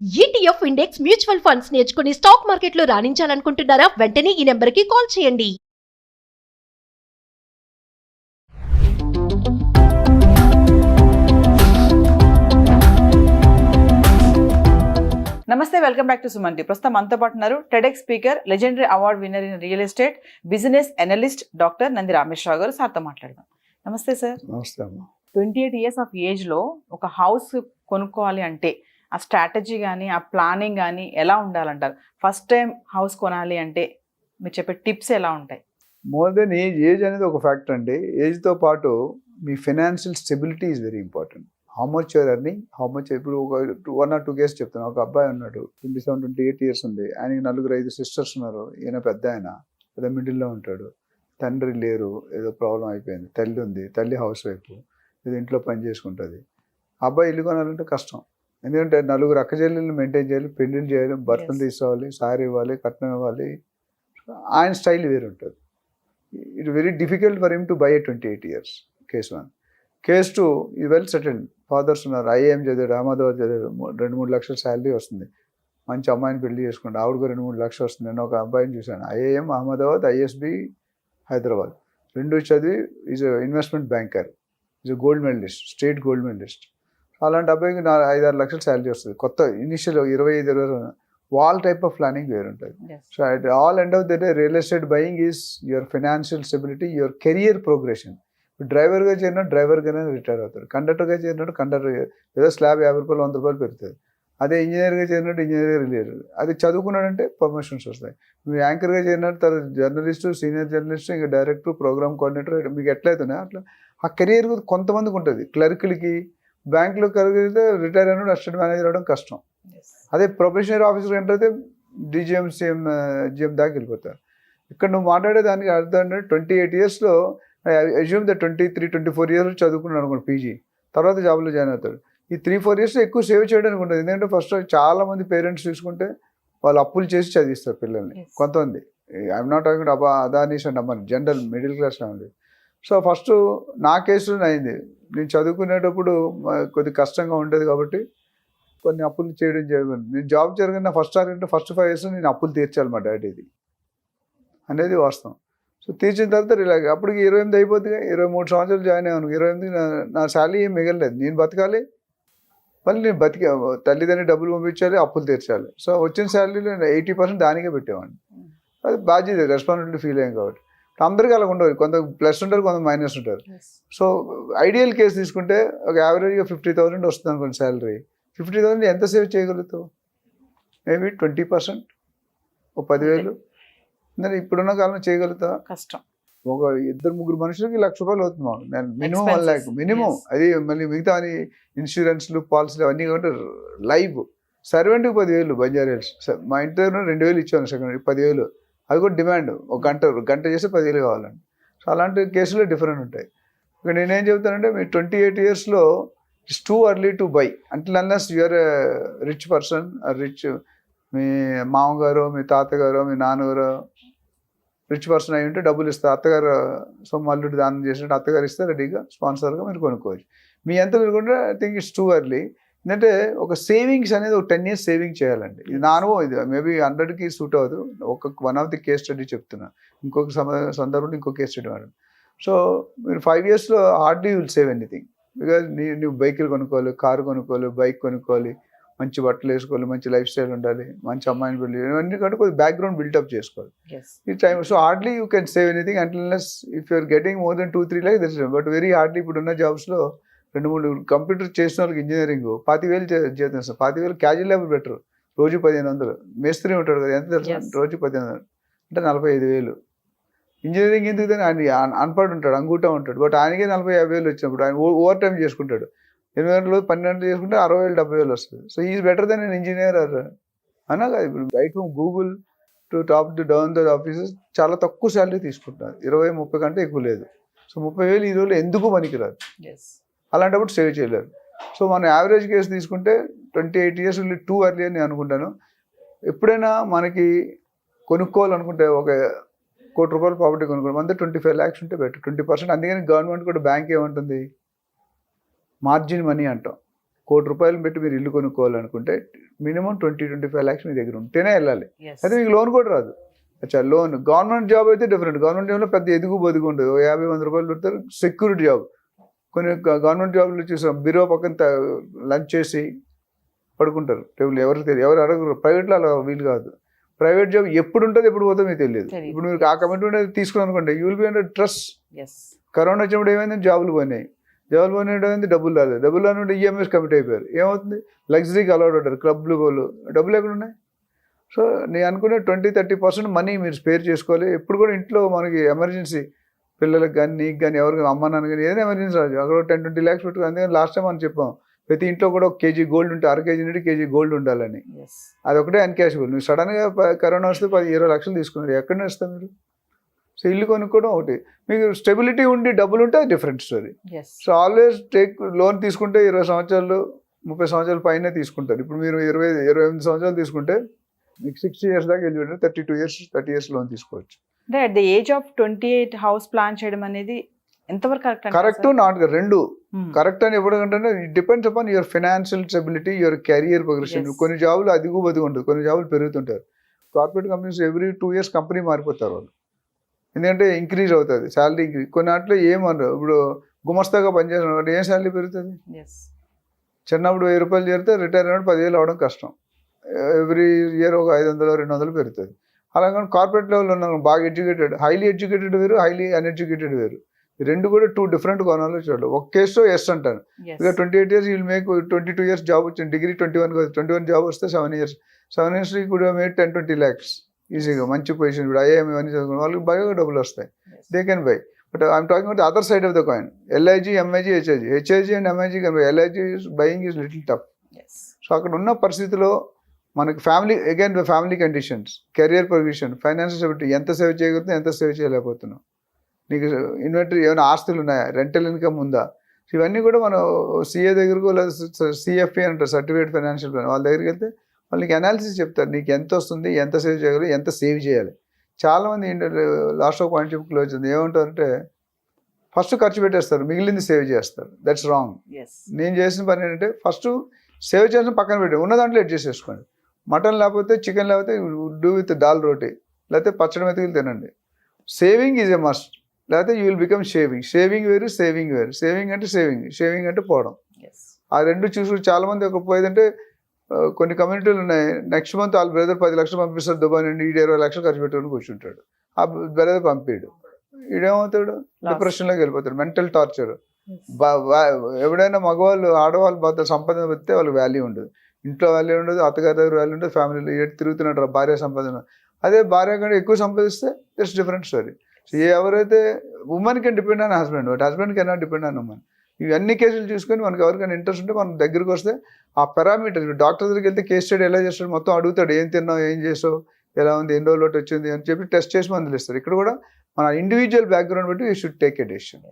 ETF index mutual funds నేర్చుకుని stock మార్కెట్లో రాణించాలనుకుంటున్నారా? వెంటనే ఈ నెంబర్కి కాల్ చేయండి. నమస్తే, welcome back to Suman T. ప్రస్తుతం మనతో పాటు ఉన్నారు TEDx speaker, legendary award winner in real estate, business analyst doctor Nandi Rameshwararao garu. సార్తో మాట్లాడదాం. నమస్తే సార్. నమస్తే అమ్మ. 28 years ఆఫ్ ఏజ్లో ఒక హౌస్ కొనుక్కోవాలి అంటే ఆ స్ట్రాటజీ కానీ ఆ ప్లానింగ్ కానీ ఎలా ఉండాలంటారు? ఫస్ట్ టైం హౌస్ కొనాలి అంటే మీరు చెప్పే టిప్స్ ఎలా ఉంటాయి? మోర్ దెన్ ఏజ్ అనేది ఒక ఫ్యాక్టర్ అండి. ఏజ్తో పాటు మీ financial stability is very important. How much your earning, how much. ఇప్పుడు ఒక 1 or 2 కేసు చెప్తాను. ఒక అబ్బాయి ఉన్నాడు, 27-28 years ఉంది. ఆయనకి 4-5 sisters ఉన్నారు. ఈయన పెద్ద ఆయన ఏదో మిడిల్లో ఉంటాడు. తండ్రి లేరు, ఏదో ప్రాబ్లం అయిపోయింది. తల్లి ఉంది, తల్లి హౌస్ వైఫ్, ఏదో ఇంట్లో పని చేసుకుంటుంది. అబ్బాయి ఇల్లు కొనాలంటే కష్టం. ఎందుకంటే 4 అక్క చెల్లెళ్ళు మెయింటైన్ చేయాలి, పెళ్ళిళ్ళు చేయాలి, భర్తలు తీసుకోవాలి, సారీ ఇవ్వాలి, కట్నం ఇవ్వాలి. ఆయన స్టైల్ వేరు ఉంటుంది. It very difficult for him to buy 28 years. Case 1. Case 2 ఈ వెల్ సెటిల్డ్. ఫాదర్స్ ఉన్నారు, ఐఏఎం చదివాడు, అహ్మదాబాద్ చదివాడు, 2-3 లక్షల శాలరీ వస్తుంది. మంచి అమ్మాయిని పెళ్లి చేసుకుంటాడు, ఆవిడకు 2-3 లక్షలు వస్తుంది. నేను ఒక అబ్బాయిని చూశాను, ఐఏఎం అహ్మదాబాద్, ఐఎస్బి హైదరాబాద్, 2 చదివి is investment banker, is gold medallist, state gold medallist. అలాంటి అబ్బాయికి 5-6 లక్షల శాలరీ వస్తుంది. కొత్త ఇనిషియల్ 25 వాల్ టైప్ ఆఫ్ ప్లానింగ్ వేరుంటుంది. So at all end of the day real estate buying is your financial stability, your career progression. డ్రైవర్గా చేరినట్టు డ్రైవర్గానే retire అవుతాడు, కండక్టర్గా చేరినట్టు కండక్టర్, ఏదో స్లాబ్ 50 రూపాయలు 100 రూపాయలు పెరుగుతుంది. అదే ఇంజనీర్గా చేరినట్టు ఇంజనీర్గా రిలేటెడ్. అది చదువుకున్నాడంటే ప్రమోషన్స్ వస్తాయి. మీరు యాంకర్గా చేరినట్టు తర్వాత జర్నలిస్టు, సీనియర్ జర్నలిస్టు, ఇంకా డైరెక్టర్, ప్రోగ్రామ్ కోఆర్డినేటర్, మీకు ఎట్లయితున్నాయి అట్లా ఆ కెరియర్ కొంతమందికి ఉంటుంది. క్లర్క్లకి, బ్యాంకులో కలిగితే రిటైర్ అయినప్పుడు అసిస్టెంట్ మేనేజర్ అవడం కష్టం. అదే ప్రొఫెషనల్ ఆఫీసర్ ఏంటంటే డీజీఎం, సీఎం, జిఎం దాకా వెళ్ళిపోతారు. ఇక్కడ నువ్వు మాట్లాడేదానికి అర్థం అంటే 28 yearsలో అజ్యూమ్ ద 23-24 years చదువుకున్నాను అనుకోండి పీజీ, తర్వాత జాబ్లో జాయిన్ అవుతాడు. ఈ 3-4 years ఎక్కువ సేవ్ చేయడానికి ఉంటుంది. ఎందుకంటే ఫస్ట్ చాలామంది పేరెంట్స్ చూసుకుంటే వాళ్ళు అప్పులు చేసి చదివిస్తారు పిల్లల్ని. కొంతమంది, I'm not talking Adanis and అమ్మని, general middle class family. So first నా కేసులో అయింది. నేను చదువుకునేటప్పుడు కొద్ది కష్టంగా ఉండేది కాబట్టి కొన్ని అప్పులు చేయడం జరిగింది. నేను జాబ్ జరిగిన ఫస్ట్ 5 years నేను అప్పులు తీర్చాలి మా డాడీది అనేది వాస్తవం. సో తీర్చిన తర్వాత రిలాక్స్. అప్పటికి 28 అయిపోతుంది, 23 సంవత్సరాలు జాయిన్ అయ్యాను. 28 నా శాలరీ ఏం మిగలలేదు. నేను బతకాలి, మళ్ళీ నేను తల్లిదండ్రులు డబ్బులు పంపించాలి, అప్పులు తీర్చాలి. సో వచ్చిన శాలరీలో 80% దానికే పెట్టేవాడిని. అది బాధ్యత, రెస్పాన్సిబిలిటీ ఫీల్ అయ్యాం కాబట్టి. అందరికీ అలా ఉండవు, కొంత ప్లస్ ఉంటారు, కొంత మైనస్ ఉంటారు. సో ఐడియల్ కేసు తీసుకుంటే ఒక యావరేజ్గా 50,000 వస్తుంది అనుకోండి శాలరీ. 50,000 ఎంత సేవ్ చేయగలుగుతావు? మేబీ 20%, ఒక 10,000. ఇప్పుడున్న కాలంలో చేయగలుగుతా కష్టం. ఒక 2-3 మనుషులకి 1,00,000 రూపాయలు అవుతుంది. నేను మినిమం 1 lakh మినిమం. అది మళ్ళీ మిగతా అని ఇన్సూరెన్స్లు, పాలసీలు అవన్నీ కాబట్టి లైవ్. సర్వెంట్కి 10,000 బంజారా హిల్స్. మా ఇంటి దగ్గర 2,000 ఇచ్చాను సెకండ్, 10,000. అది కూడా డిమాండ్. ఒక గంట చేస్తే 10,000 కావాలండి. సో అలాంటి కేసులు డిఫరెంట్ ఉంటాయి. ఇక నేనేం చెబుతానంటే మీ 28 yearsలో it's too early to buy until unless you're rich person. Rich మీ మామగారు, మీ తాతగారు, మీ నాన్నగారు రిచ్ పర్సన్ అయి ఉంటే డబ్బులు ఇస్తారు. అత్తగారు సొమ్మల్లుడు దానం చేసినట్టు అత్తగారు ఇస్తే రెడీగా స్పాన్సర్గా మీరు కొనుక్కోవచ్చు. మీ ఎంత మీరు I think it's too early. ఎందుకంటే ఒక సేవింగ్స్ అనేది ఒక 10 years సేవింగ్ చేయాలండి. ఇది నా అనుభవం. ఇది మేబీ 100కి సూట్ అవ్వదు. One of the case study చెప్తున్నా. ఇంకొక సందర్భంలో ఇంకో కేస్ స్టడీ వాడు. సో మీరు 5 yearsలో hardly will save anything. Because నువ్వు బైకులు కొనుక్కోవాలి, కారు కొనుక్కోవాలి, బైక్ కొనుక్కోవాలి, మంచి బట్టలు వేసుకోవాలి, మంచి లైఫ్ స్టైల్ ఉండాలి, మంచి అమ్మాయిని పెళ్ళి, ఇవన్నీ కంటే కొద్దిగా బ్యాక్గ్రౌండ్ బిల్డప్ చేసుకోవాలి ఈ time. So hardly you can save anything until unless if you're getting more than 2-3 lakhs that's. But very hardly ఇప్పుడున్న జాబ్స్లో 2-3 కంప్యూటర్ చేసిన వాళ్ళకి ఇంజనీరింగ్ 25,000 జీతం ఇస్తారు. 25,000 క్యాజువల్ లేబర్ బెటర్. రోజు 1,500. మేస్త్రి ఉంటాడు కదా, ఎంత తెలుసు, రోజు 1,500 అంటే 45,000. ఇంజనీరింగ్ ఎందుకు ఆయన అన్పడ్ ఉంటాడు, అంగూటా ఉంటాడు, బట్ ఆయనకే 40,000-50,000 వచ్చినప్పుడు ఆయన ఓవర్ టైం చేసుకుంటాడు. 8 గంటలు 12 గంటలు చేసుకుంటే 60,000-70,000 వస్తుంది. So is better then an engineer అన్నా కదా. ఇప్పుడు right from Google to top to down the offices చాలా తక్కువ శాలరీ తీసుకుంటున్నారు. 20-30 కంటే ఎక్కువ లేదు. సో 30,000 ఈ రోజుల్లో ఎందుకు పనికిరాదు. అలాంటప్పుడు సేవ్ చేయలేరు. సో మనం యావరేజ్ కేసు తీసుకుంటే 28 years టూ ఎర్లీ అని నేను అనుకుంటాను. ఎప్పుడైనా మనకి కొనుక్కోవాలనుకుంటే ఒక 1 కోటి రూపాయల ప్రాపర్టీ కొనుక్కోవడం అంతే 25 lakhs ఉంటే బెటర్. 20%. అందుకని గవర్నమెంట్ కూడా బ్యాంక్ ఏమంటుంది, మార్జిన్ మనీ అంటాం. ₹1,00,00,000 పెట్టి మీరు ఇల్లు కొనుక్కోవాలనుకుంటే మినిమం 20-25 lakhs మీ దగ్గర ఉంటేనే వెళ్ళాలి. Yes. అయితే మీకు లోన్ కూడా రాదు. అచ్చా లోన్ గవర్నమెంట్ జాబ్ అయితే డిఫరెంట్. గవర్నమెంట్ జాబ్లో పెద్ద ఎదుగు బతుకు ఉండదు. 50-100 రూపాయలు పెడతారు, సెక్యూరిటీ జాబ్. కొన్ని గవర్నమెంట్ జాబ్లు చూసాం, బిరో పక్కన లంచ్ చేసి పడుకుంటారు టేబుల్, ఎవరికి తెలియదు, ఎవరు అడగరు. ప్రైవేట్లో అలా వీలు కాదు. ప్రైవేట్ జాబ్ ఎప్పుడు ఉంటుంది ఎప్పుడు పోతుందో మీకు తెలియదు. ఇప్పుడు మీరు ఆ కమిట్మెంట్ తీసుకుని అనుకోండి, you will be under trust. Yes. Corona వచ్చినప్పుడు ఏమైంది, జాబులు పోయినాయి. జాబులు పోయినట్టు డబ్బులు రాలేదు. డబ్బులు రానుంటే ఈఎంఐస్ కమిట్ అయిపోయారు. ఏమవుతుంది, లగ్జరీకి అలౌడ్ ఉంటారు, క్లబ్లు గోలు, డబ్బులు ఎక్కడ ఉన్నాయి? సో నేను అనుకునే 20-30% మనీ మీరు స్పేర్ చేసుకోవాలి. ఎప్పుడు కూడా ఇంట్లో మనకి ఎమర్జెన్సీ, పిల్లలకు కానీ నీకు కానీ ఎవరికి అమ్మ నాన్న కానీ ఏదైనా ఎమర్జెన్సీ రాదు, అక్కడ 10-20 lakhs పెట్టుకుని. అందుకని లాస్ట్ టైం మనం చెప్పాం, ప్రతి ఇంట్లో కూడా 1 kg గోల్డ్ ఉంటే 1/2 kg నుండి 1 kg గోల్డ్ ఉండాలని. Yes. అది ఒకటే అన్క్యాషబుల్. మీరు సడన్గా కరోనా వస్తే 10-20 లక్షలు తీసుకున్నారు, ఎక్కడ నేస్తారు మీరు? సో ఇల్లు కొనుక్కోవడం ఒకటి. మీకు స్టెబిలిటీ ఉండి డబ్బులు ఉంటే అది different story. Yes. So always take loan తీసుకుంటే 20 సంవత్సరాలు 30 సంవత్సరాల పైనే తీసుకుంటారు. ఇప్పుడు మీరు 28 సంవత్సరాలు తీసుకుంటే మీకు 60 years దాకా వెళ్ళి 30 years లోన్ తీసుకోవచ్చు. అంటే at the age of 28 house plan చేయడం అనేది ఎంతవరకు కరెక్ట్? కరెక్ట్, నాట్ రెండు. కరెక్ట్ అని ఎప్పుడంటే it depends upon your financial stability, your career progression. Yes. కొన్ని జాబులు అదిగు బతుకు ఉంటుంది, కొన్ని జాబులు పెరుగుతుంటారు. Corporate companies every 2 years company మారిపోతారు వాళ్ళు, ఎందుకంటే ఇంక్రీజ్ అవుతుంది శాలరీ ఇంక్రీజ్. కొన్ని వాటిలో ఏమన్నారు, ఇప్పుడు గుమస్తాగా పనిచేసిన వాడు ఏం శాలరీ పెరుగుతుంది? చిన్నప్పుడు 1000 రూపాయలు చేరితే రిటైర్ అయినప్పుడు 10,000 అవడం కష్టం. ఎవ్రీ ఇయర్ ఒక 500-200 పెరుగుతుంది. అలాగే కార్పొరేట్ లెవెల్లో ఉన్న బాగా ఎడ్యుకేటెడ్, హైలీ ఎడ్యుకేటెడ్ వేరు, హైలీ అన్ఎడ్యుకేటెడ్ వేరు. ఈ రెండు కూడా 2 different కోణాల్లో చూడాలి. ఒక కేసులో ఎస్ అంటాను, ఇక 28 years will make 22 years job వచ్చింది, డిగ్రీ 21 జాబ్ వస్తే 7 years కూడా మేడ్ 10-20 lakhs ఈజీగా. మంచి పొజిషన్, ఇప్పుడు ఐఐఎం ఇవన్నీ చదువుకున్న వాళ్ళకి బాగా డబ్బులు వస్తాయి, they can buy. But I'm talking about the other side of the coin, LIG, MIG, HIG and MIG can buy. LIG buying is little tough. So అక్కడ ఉన్న పరిస్థితిలో మనకి family conditions, career position, financial stability, ఎంత save చేయగలుగుతున్నాం, ఎంత save చేయలేకపోతున్నాం, నీకు inventory ఏమైనా ఆస్తులు ఉన్నాయా, రెంటల్ ఇన్కమ్ ఉందా, ఇవన్నీ కూడా మనం CA దగ్గరకు లేదా CFP అంటారు, సర్టిఫికేట్ ఫైనాన్షియల్ ప్లాన్, వాళ్ళ దగ్గరికి వెళ్తే వాళ్ళకి అనాలిసిస్ చెప్తారు, నీకు ఎంత వస్తుంది, ఎంత సేవ్ చేయగలరు, ఎంత సేవ్ చేయాలి. చాలామంది లాస్ట్ ఒక పాయింట్ చెప్పి క్లోజ్ ఉంది, ఏమంటారంటే ఫస్ట్ ఖర్చు పెట్టేస్తారు, మిగిలింది సేవ్ చేస్తారు. That's wrong. నేను చేసిన పని ఏంటంటే ఫస్ట్ సేవ్ చేసిన పక్కన పెట్టి ఉన్న దాంట్లో అడ్జస్ట్ చేసుకోండి. మటన్ లేకపోతే, చికెన్ లేకపోతే డూ విత్ దాల్ రోటీ, లేకపోతే పచ్చడి మెతుకులు తినండి. సేవింగ్ ఈజ్ ఎ మస్ట్, లేకపోతే యూ విల్ బికమ్ షేవింగ్ వేరు, సేవింగ్ వేరు. సేవింగ్ అంటే పోవడం. ఆ రెండు చూసుకుంటే చాలామంది ఒక పోయేదంటే కొన్ని కమ్యూనిటీలు ఉన్నాయి, నెక్స్ట్ మంత్ వాళ్ళ బ్రదర్ 10 లక్షలు పంపిస్తారు దుబాయ్ నుండి, 20 లక్షలు ఖర్చు పెట్టుకుని కూర్చుంటాడు. ఆ బ్రదర్ పంపిడు, ఈడేమవుతాడు, డిప్రెషన్లోకి వెళ్ళిపోతాడు, మెంటల్ టార్చర్. ఎవడైనా మగవాళ్ళు ఆడవాళ్ళు సంపాదన పెడితే వాళ్ళకి వాల్యూ ఉండదు, ఇంట్లో వాల్యూ ఉండదు, అత్తగారి దగ్గర వాల్యూ ఉండదు, ఫ్యామిలీలో తిరుగుతున్నట్టు భార్య సంపాదన. అదే భార్య కంటే ఎక్కువ సంపాదిస్తే ఇట్స్ డిఫరెంట్ స్టోరీ. సో ఎవరైతే women can depend on husband, but husband can not depend on women. ఇవన్నీ కేసులు చూసుకొని మనకి ఎవరికైనా ఇంట్రెస్ట్ ఉంటే మన దగ్గరికి వస్తే ఆ పారామీటర్స్, డాక్టర్ దగ్గరికి వెళ్తే కేస్ స్టడీ ఎలా చేస్తాడు, మొత్తం అడుగుతాడు, ఏం తిన్నావు, ఏం చేసావు, ఎలా ఉంది, ఎన్ని రోజులు వచ్చింది అని చెప్పి టెస్ట్ చేసి మందులు ఇస్తారు. ఇక్కడ కూడా మన ఇండివిజువల్ బ్యాక్గ్రౌండ్ బట్టి you should take a decision.